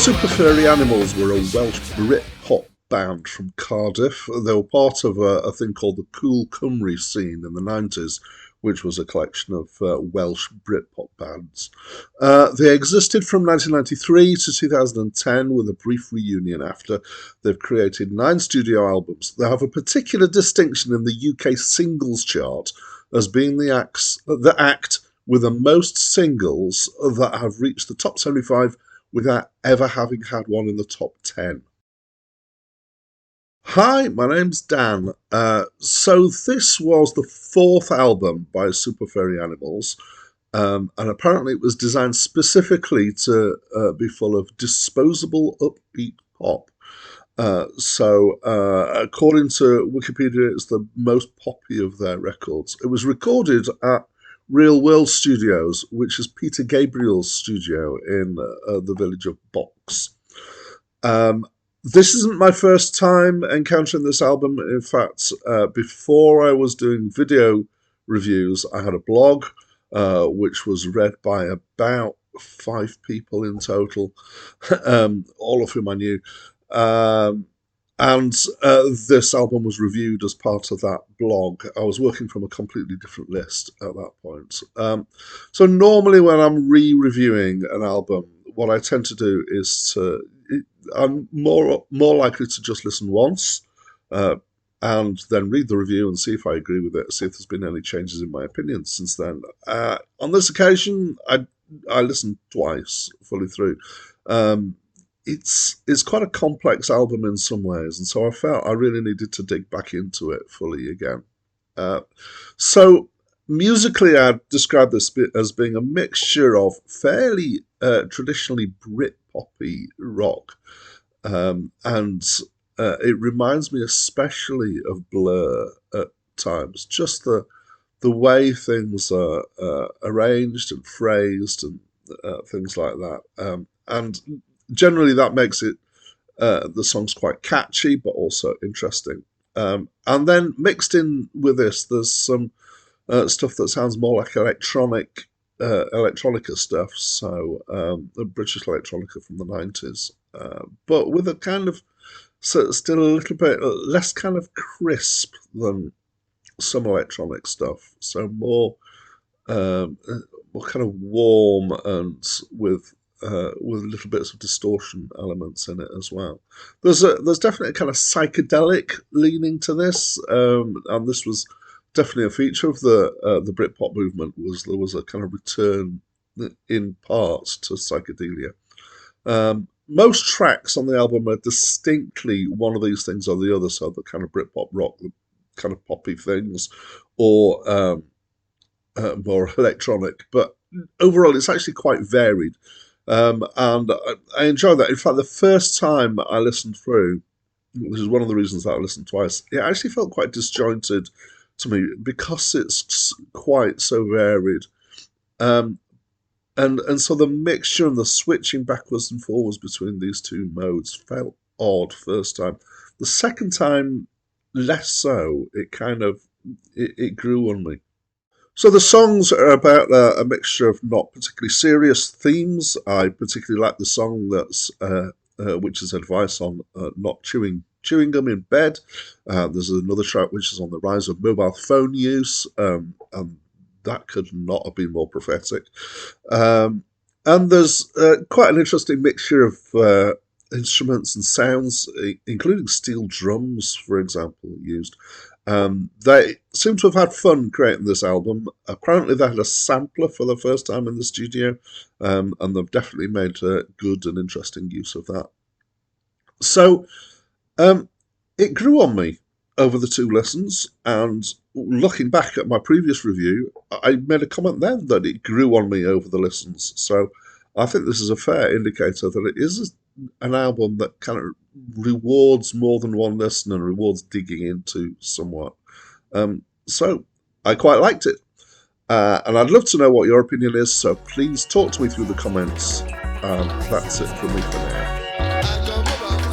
Furry Animals were a Welsh Britpop band from Cardiff. They were part of a thing called the Cool Cymru scene in the 90s, which was a collection of Welsh Britpop bands. They existed from 1993 to 2010 with a brief reunion after. They've created 9 studio albums. They have a particular distinction in the UK singles chart as being the act with the most singles that have reached the top 75 without ever having had one in the top 10. Hi, my name's Dan. So this was the 4th album by Furry Animals, and apparently it was designed specifically to be full of disposable upbeat pop. According to Wikipedia, it's the most poppy of their records. It was recorded at Real World Studios, which is Peter Gabriel's studio in the village of Box. This isn't my first time encountering this album. In fact, before I was doing video reviews, I had a blog which was read by about 5 people in total, all of whom I knew. And this album was reviewed as part of that blog. I was working from a completely different list at that point. So normally when I'm re-reviewing an album, what I tend to do is I'm more likely to just listen once and then read the review and see if I agree with it, see if there's been any changes in my opinion since then. On this occasion, I listened twice, fully through. It's quite a complex album in some ways, and so I felt I really needed to dig back into it fully again. So musically, I'd describe this as being a mixture of fairly traditionally Britpoppy rock, and it reminds me especially of Blur at times. Just the way things are arranged and phrased and things like that, and generally that makes it the song's quite catchy but also interesting. And then mixed in with this, there's some stuff that sounds more like electronica stuff, so the British electronica from the 90s, but with a kind of still a little bit less kind of crisp than some electronic stuff, so more kind of warm and with little bits of distortion elements in it as well. There's definitely a kind of psychedelic leaning to this, and this was definitely a feature of the Britpop movement. There was a kind of return in part to psychedelia. Most tracks on the album are distinctly one of these things or the other, so the kind of Britpop rock, the kind of poppy things, or more electronic. But overall, it's actually quite varied. And I enjoy that. In fact, the first time I listened through, which is one of the reasons that I listened twice, it actually felt quite disjointed to me because it's quite so varied. And so the mixture and the switching backwards and forwards between these two modes felt odd first time. The second time, less so. It kind of it grew on me. So the songs are about a mixture of not particularly serious themes. I particularly like the song that's which is advice on not chewing gum in bed. There's another track which is on the rise of mobile phone use, and that could not have been more prophetic. And there's quite an interesting mixture of instruments and sounds, including steel drums, for example, used. They seem to have had fun creating this album. Apparently they had a sampler for the first time in the studio, and they've definitely made good and interesting use of that. So it grew on me over the 2 listens, and looking back at my previous review, I made a comment then that it grew on me over the listens. So I think this is a fair indicator that it is an album that kind of rewards more than one listen and rewards digging into somewhat. So I quite liked it. And I'd love to know what your opinion is, so please talk to me through the comments. That's it from me for now.